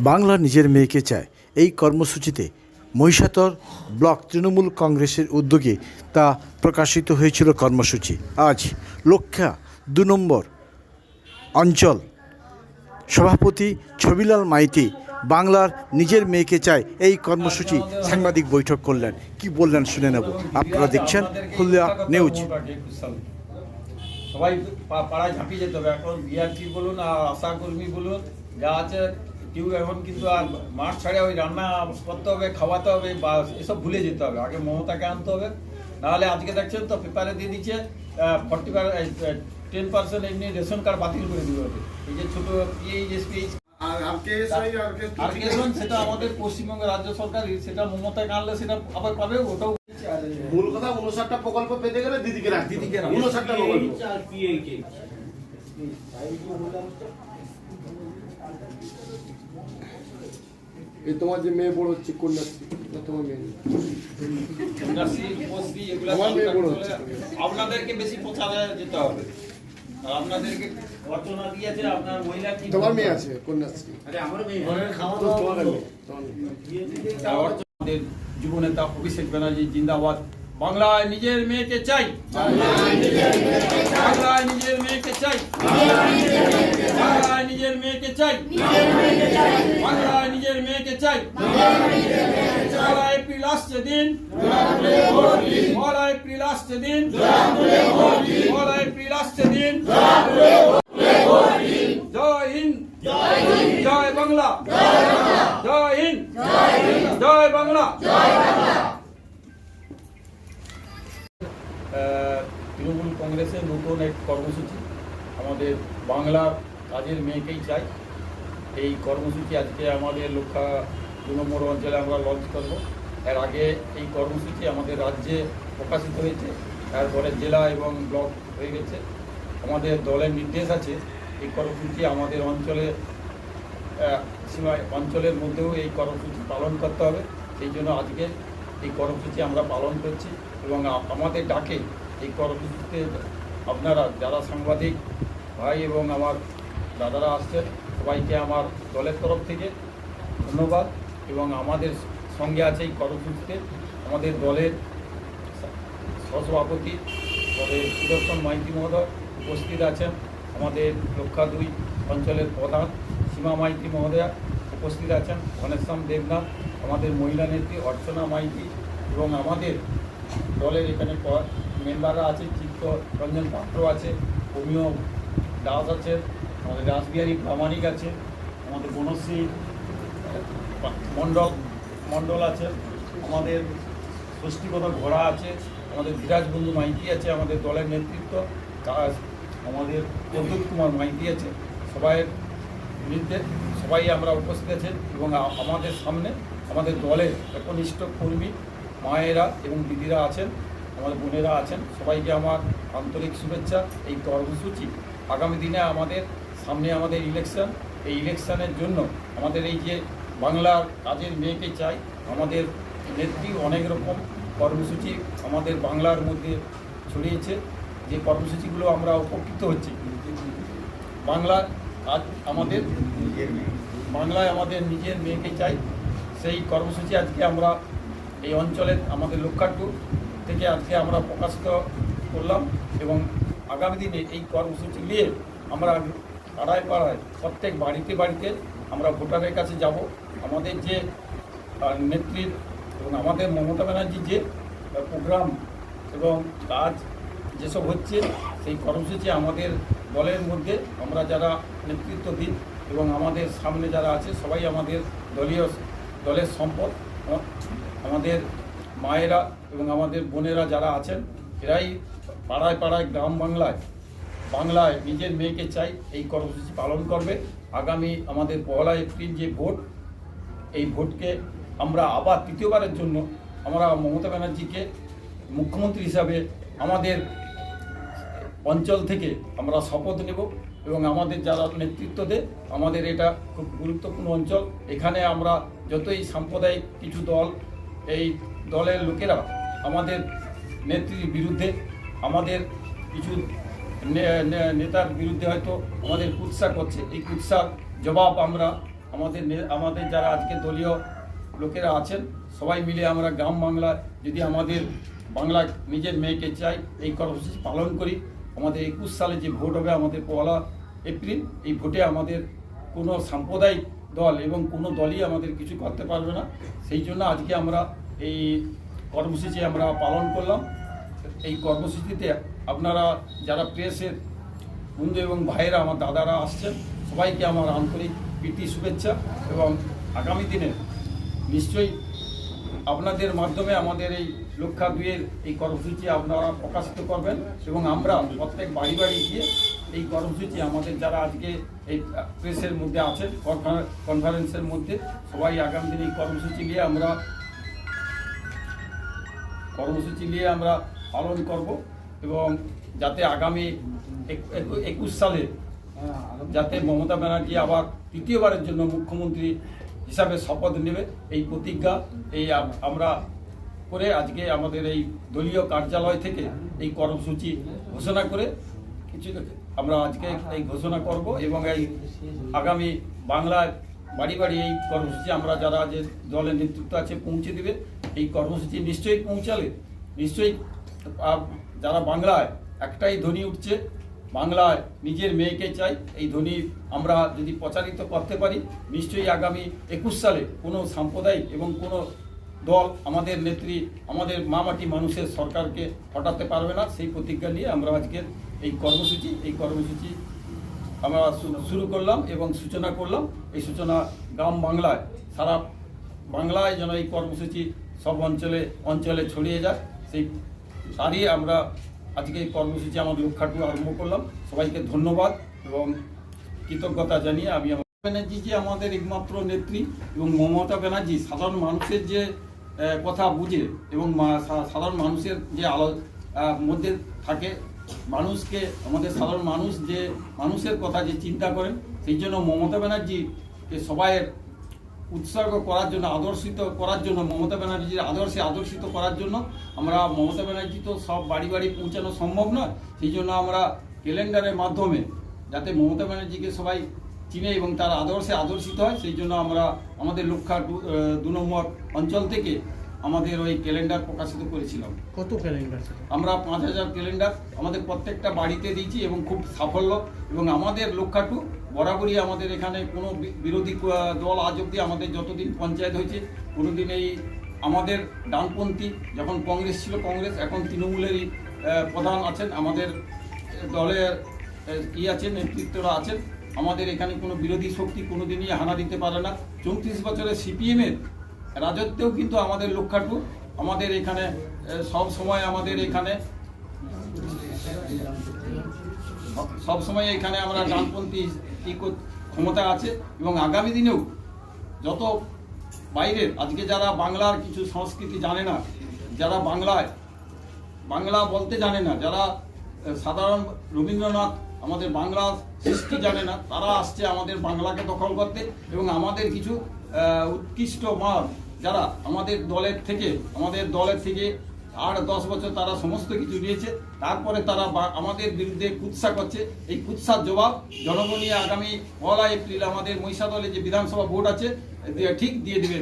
বাংলা নিজের মেয়েকে চায় এই কর্মসূচিতে মহিষাদল ব্লক তৃণমূল কংগ্রেসের উদ্যোগে তা প্রকাশিত হয়েছিল কর্মসূচি। আজ লক্ষা ২ নম্বর অঞ্চল সভাপতি ছবিলাল মাইতি বাংলার নিজের মেয়েকে চায় এই কর্মসূচি সাংবাদিক বৈঠক করলেন। কি বললেন শুনে নেব। আপনারা দেখছেন খুলনা নিউজ। সবাই পাড়ায় ঝাঁপিয়ে যেতে হবে। এখন বিআরটি বলুন আর আশাকর্মী বলুন যা আছে, কেউ এখন কিন্তু আর মাঠ ছাড়ে ওই রান্না করতে হবে, খাওয়াতে হবে বা এসব ভুলে যেতে হবে। আগে মমতাকে আনতে হবে, নাহলে আজকে দেখছেন তো পেপারে দিয়ে দিচ্ছে 10% এমনি রেশন কার্ড বাতিল করে দিবে। এই যে ছোট পিএইচএসপিএইচ সেটা আমাদের পশ্চিমবঙ্গ রাজ্য সরকার সেটা মমতাকে আনলে সেটা আবার পাবে। ওটাও মূল কথা 59টা প্রকল্প পেতে গেলে দিদিকে 59টা প্রকল্প। এই তোমার যে মেয়ে বড় হচ্ছে কন্যাশ্রী, তোমার মেয়ে আপনাদেরকে বেশি প্রচারে যেতে হবে। আপনাদেরকে রচনা দিয়েছে আপনার মহিলা কি তোমার মেয়ে আছে কন্যাশ্রী। আরে আমার মেয়ে আমাদের যুবনেতা অভিষেক ব্যানার্জি জিন্দাবাদ। বাংলায় নিজের মেয়েকে চাই, বাংলায় নিজের মেয়েকে চাই, বাংলায় নিজের মেয়েকে চাই, বাংলায় নিজের মেয়েকে চাই। 16 এপ্রিল আসছে দিন, 16 এপ্রিল আসছে দিন, 16 এপ্রিল আসছে দিন। জয় হিন্দ, জয় বাংলা, জয় হিন্দ, জয় বাংলা। তৃণমূল কংগ্রেসের নতুন এক কর্মসূচি আমাদের বাংলার কাজের মেয়েকেই চাই। এই কর্মসূচি আজকে আমাদের লক্ষা ২ নম্বর অঞ্চলে আমরা লঞ্চ করব। এর আগে এই কর্মসূচি আমাদের রাজ্যে প্রকাশিত হয়েছে, তারপরে জেলা এবং ব্লক হয়ে গেছে। আমাদের দলের নির্দেশ আছে এই কর্মসূচি আমাদের অঞ্চলের মধ্যেও এই কর্মসূচি পালন করতে হবে। সেই জন্য আজকে এই কর্মসূচি আমরা পালন করছি এবং আমাদের ডাকে এই কর্মসূচিতে আপনারা যারা সাংবাদিক ভাই এবং আমার দাদারা আসছেন সবাইকে আমার দলের তরফ থেকে ধন্যবাদ। এবং আমাদের সঙ্গে আছে এই কর্মসূচিতে আমাদের দলের সহসভাপতি সুদর্শন মাইতি মহোদয় উপস্থিত আছেন, আমাদের লক্ষা ২ অঞ্চলের প্রধান সীমা মাইতি মহোদয়া উপস্থিত আছেন, ঘনেশ্যাম দেবনাথ, আমাদের মহিলা নেত্রী অর্চনা মাইতি এবং আমাদের দলের এখানে মেম্বাররা আছে, চিত্তরঞ্জন পাত্র আছে, অমিয় দাস আছে, আমাদের রাসবিহারী প্রামাণিক আছে, আমাদের বনশ্রী মণ্ডল আছে, আমাদের ষষ্ঠীপদ ঘোড়া আছে, আমাদের বিরাজ বন্ধু মাইতি আছে, আমাদের দলের নেতৃত্ব আমাদের প্রদ্যুৎ কুমার মাইতি আছে। সবাই আমরা উপস্থিত আছেন এবং আমাদের সামনে আমাদের দলের একনিষ্ঠ কর্মী মায়েরা এবং দিদিরা আছেন, আমাদের বোনেরা আছেন। সবাইকে আমার আন্তরিক শুভেচ্ছা। এই কর্মসূচি আগামী দিনে আমাদের সামনে আমাদের ইলেকশন, এই ইলেকশনের জন্য আমাদের এই যে বাংলার কাজের মেয়েকে চাই, আমাদের নেত্রী অনেক রকম কর্মসূচি আমাদের বাংলার মধ্যে ছড়িয়েছে, যে কর্মসূচিগুলো আমরা উপকৃত হচ্ছি। বাংলার কাজ আমাদের বাংলায় আমাদের নিজের মেয়েকে চাই, সেই কর্মসূচি আজকে আমরা এই অঞ্চলের আমাদের লক্ষা ২ থেকে আজকে আমরা প্রকাশিত করলাম এবং আগামী দিনে এই কর্মসূচি নিয়ে আমরা পাড়ায় পাড়ায় প্রত্যেক বাড়িতে বাড়িতে আমরা ভোটারের কাছে যাব। আমাদের যে নেত্রীর এবং আমাদের মমতা ব্যানার্জির যে প্রোগ্রাম এবং কাজ যেসব হচ্ছে সেই কর্মসূচি আমাদের দলের মধ্যে আমরা যারা নেতৃত্ব দিই এবং আমাদের সামনে যারা আছে সবাই আমাদের দলের সম্পদ। আমাদের মায়েরা এবং আমাদের বোনেরা যারা আছেন এরাই পাড়ায় পাড়ায় গ্রাম বাংলায় নিজের মেয়েকে চাই এই কর্মসূচি পালন করবে। আগামী আমাদের 1 এপ্রিল যে ভোট, এই ভোটকে আমরা আবার তৃতীয়বারের জন্য আমরা মমতা ব্যানার্জিকে মুখ্যমন্ত্রী হিসাবে আমাদের অঞ্চল থেকে আমরা শপথ নেব এবং আমাদের যারা নেতৃত্ব দেয়, আমাদের এটা খুব গুরুত্বপূর্ণ অঞ্চল। এখানে আমরা যতই সাম্প্রদায়িক কিছু দল, এই দলের লোকেরা আমাদের নেত্রীর বিরুদ্ধে, আমাদের কিছু নেতার বিরুদ্ধে হয়তো আমাদের কুৎসা করছে, এই কুৎসার জবাব আমরা আমাদের যারা আজকে দলীয় লোকেরা আছেন সবাই মিলে আমরা গ্রাম বাংলা যদি আমাদের বাংলা নিজের মেয়েকে চাই এই কর্মসূচি পালন করি। আমাদের 21 সালে যে ভোট হবে আমাদের 1 এপ্রিল, এই ভোটে আমাদের কোনো সাম্প্রদায়িক দল এবং কোনো দলই আমাদের কিছু করতে পারবে না। সেই জন্য আজকে আমরা এই কর্মসূচি আমরা পালন করলাম। এই কর্মসূচিতে আপনারা যারা প্রেসের বন্ধু এবং ভাইয়েরা আমার দাদারা আসছেন সবাইকে আমার আন্তরিক প্রীতি শুভেচ্ছা এবং আগামী দিনে নিশ্চয়ই আপনাদের মাধ্যমে আমাদের এই লক্ষা 2-এর এই কর্মসূচি আপনারা প্রকাশিত করবেন এবং আমরা প্রত্যেক বাড়ি বাড়ি গিয়ে এই কর্মসূচি আমাদের যারা আজকে এই প্রেসের মধ্যে আছেন কনফারেন্সের মধ্যে সবাই আগামী দিনে এই কর্মসূচি নিয়ে আমরা পালন করব এবং যাতে আগামী 21 সালে যাতে মমতা ব্যানার্জি আবার তৃতীয়বারের জন্য মুখ্যমন্ত্রী হিসাবে শপথ নেবে এই প্রতিজ্ঞা আমরা করে আজকে আমাদের এই দলীয় কার্যালয় থেকে এই কর্মসূচি ঘোষণা করে আমরা আজকে এই ঘোষণা করব এবং এই আগামী বাংলায় বাড়ি বাড়ি এই কর্মসূচি আমরা যারা যে দলের নেতৃত্ব আছে পৌঁছে দেবে। এই কর্মসূচি নিশ্চয়ই পৌঁছালে নিশ্চয়ই যারা বাংলায় একটাই ধ্বনি উঠছে, বাংলায় নিজের মেয়েকে চাই, এই ধ্বনি আমরা যদি প্রচারিত করতে পারি নিশ্চয়ই আগামী 21 সালে কোনো সাম্প্রদায়িক এবং কোনো দল আমাদের নেত্রী আমাদের মাটি মানুষের সরকারকে হটাতে পারবে না। সেই প্রতিজ্ঞা নিয়ে আমরা আজকের এই কর্মসূচি আমরা শুরু করলাম এবং সূচনা করলাম। এই সূচনা গ্রাম বাংলায় সারা বাংলায় যেন এই কর্মসূচি সব অঞ্চলে ছড়িয়ে যায়, সেই তারই আমরা আজকে এই কর্মসূচি আমার লক্ষা 2 আরম্ভ করলাম। সবাইকে ধন্যবাদ এবং কৃতজ্ঞতা জানিয়ে আমি ব্যানার্জি যে আমাদের একমাত্র নেত্রী এবং মমতা ব্যানার্জি সাধারণ মানুষের যে কথা বুঝে এবং সাধারণ মানুষের যে মধ্যে থাকে, মানুষকে আমাদের সাধারণ মানুষ যে মানুষের কথা যে চিন্তা করেন, সেই জন্য মমতা ব্যানার্জিকে সবাইয়ের উৎসর্গ করার জন্য আদর্শিত করার জন্য মমতা ব্যানার্জির আদর্শে আদর্শিত করার জন্য আমরা মমতা ব্যানার্জি তো সব বাড়ি বাড়ি পৌঁছানো সম্ভব নয়, সেই জন্য আমরা ক্যালেন্ডারের মাধ্যমে যাতে মমতা ব্যানার্জিকে সবাই চিনে এবং তার আদর্শে আদর্শিত হয়, সেই জন্য আমরা আমাদের লক্ষা 2 নম্বর অঞ্চল থেকে আমাদের ওই ক্যালেন্ডার প্রকাশিত করেছিলাম। কত ক্যালেন্ডার? আমরা 5000 ক্যালেন্ডার আমাদের প্রত্যেকটা বাড়িতে দিয়েছি এবং খুব সাফল্য। এবং আমাদের লক্ষা 2 বরাবরই আমাদের এখানে কোনো বিরোধী দল আজ অব্দি আমাদের যতদিন পঞ্চায়েত হয়েছে কোনোদিন এই আমাদের ডানপন্থী, যখন কংগ্রেস ছিল কংগ্রেস, এখন তৃণমূলেরই প্রধান আছেন, আমাদের দলের আছেন নেতৃত্বরা আছেন, আমাদের এখানে কোনো বিরোধী শক্তি কোনোদিনই হানা দিতে পারে না। 34 বছরের সিপিএমের রাজত্বেও কিন্তু আমাদের লক্ষা 2 আমাদের এখানে সব সময় আমরা ডানপন্থী ক্ষমতা আছে এবং আগামী দিনেও যত বাইরের আজকে যারা বাংলার কিছু সংস্কৃতি জানে না, যারা বাংলা বলতে জানে না, যারা সাধারণ রবীন্দ্রনাথ আমাদের বাংলা সৃষ্টি জানে না, তারা আসছে আমাদের বাংলাকে দখল করতে এবং আমাদের কিছু উৎকৃষ্ট মান যারা আমাদের দলের থেকে 8-10 বছর তারা সমস্ত কিছু নিয়েছে, তারপরে তারা আমাদের বিরুদ্ধে কুৎসা করছে। এই কুৎসার জবাব জনগণই আগামী 1 এপ্রিল আমাদের মহিষাদলে যে বিধানসভা ভোট আছে ঠিক দিয়ে দেবে।